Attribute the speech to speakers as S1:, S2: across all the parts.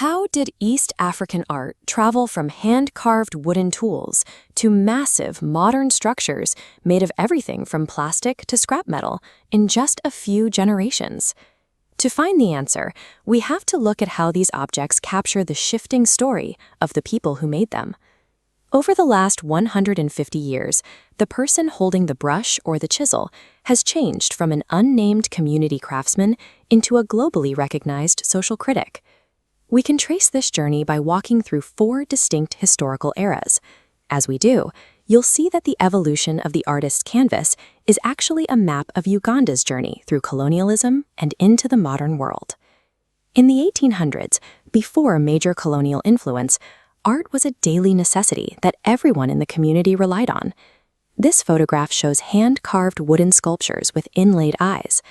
S1: How did East African art travel from hand-carved wooden tools to massive modern structures made of everything from plastic to scrap metal in just a few generations? To find the answer, we have to look at how these objects capture the shifting story of the people who made them. Over the last 150 years, the person holding the brush or the chisel has changed from an unnamed community craftsman into a globally recognized social critic. We can trace this journey by walking through 4 distinct historical eras. As we do, you'll see that the evolution of the artist's canvas is actually a map of Uganda's journey through colonialism and into the modern world. In the 1800s, before major colonial influence, art was a daily necessity that everyone in the community relied on. This photograph shows hand-carved wooden sculptures with inlaid eyes.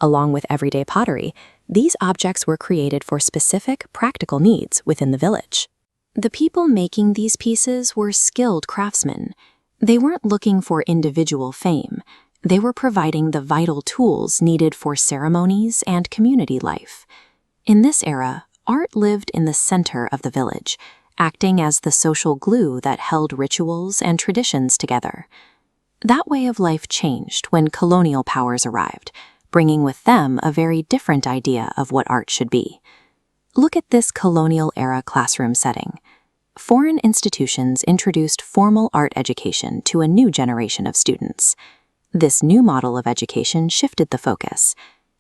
S1: Along with everyday pottery, these objects were created for specific, practical needs within the village. The people making these pieces were skilled craftsmen. They weren't looking for individual fame. They were providing the vital tools needed for ceremonies and community life. In this era, art lived in the center of the village, acting as the social glue that held rituals and traditions together. That way of life changed when colonial powers arrived, bringing with them a very different idea of what art should be. Look at this colonial-era classroom setting. Foreign institutions introduced formal art education to a new generation of students. This new model of education shifted the focus.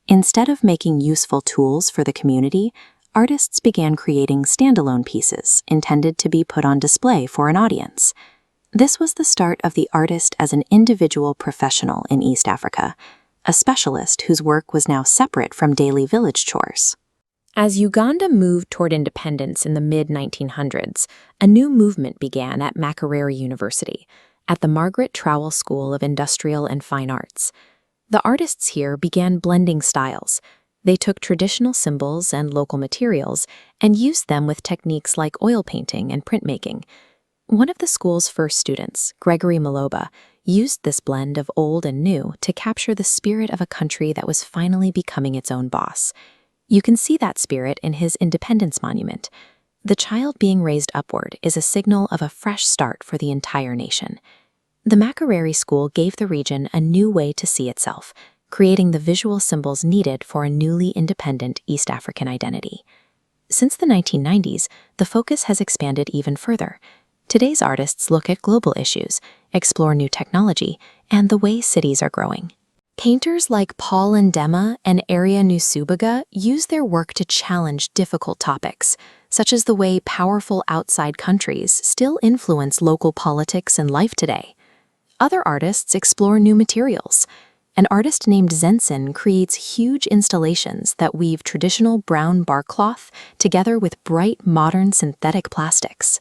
S1: Instead of making useful tools for the community, artists began creating standalone pieces intended to be put on display for an audience. This was the start of the artist as an individual professional in East Africa, a specialist whose work was now separate from daily village chores. As Uganda moved toward independence in the mid-1900s, a new movement began at Makerere University, at the Margaret Trowell School of Industrial and Fine Arts. The artists here began blending styles. They took traditional symbols and local materials and used them with techniques like oil painting and printmaking. One of the school's first students, Gregory Maloba, used this blend of old and new to capture the spirit of a country that was finally becoming its own boss. You can see that spirit in his Independence Monument. The child being raised upward is a signal of a fresh start for the entire nation. The Makerere School gave the region a new way to see itself, creating the visual symbols needed for a newly independent East African identity. Since the 1990s, the focus has expanded even further. Today's artists look at global issues, explore new technology, and the way cities are growing. Painters like Paul Ndema and Aria Nusubaga use their work to challenge difficult topics, such as the way powerful outside countries still influence local politics and life today. Other artists explore new materials. An artist named Zenson creates huge installations that weave traditional brown bark cloth together with bright modern synthetic plastics.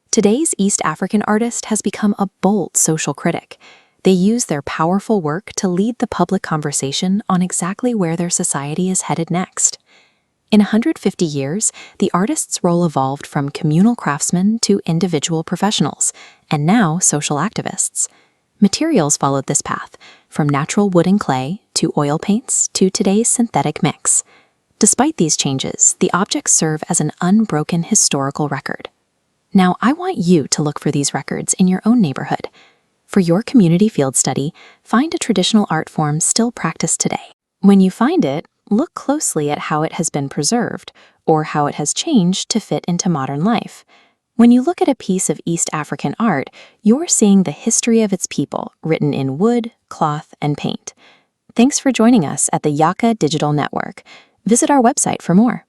S1: Today's East African artist has become a bold social critic. They use their powerful work to lead the public conversation on exactly where their society is headed next. In 150 years, the artist's role evolved from communal craftsmen to individual professionals, and now social activists. Materials followed this path, from natural wood and clay to oil paints to today's synthetic mix. Despite these changes, the objects serve as an unbroken historical record. Now, I want you to look for these records in your own neighborhood. For your community field study, find a traditional art form still practiced today. When you find it, look closely at how it has been preserved or how it has changed to fit into modern life. When you look at a piece of East African art, you're seeing the history of its people written in wood, cloth, and paint. Thanks for joining us at the Yaka Digital Network. Visit our website for more.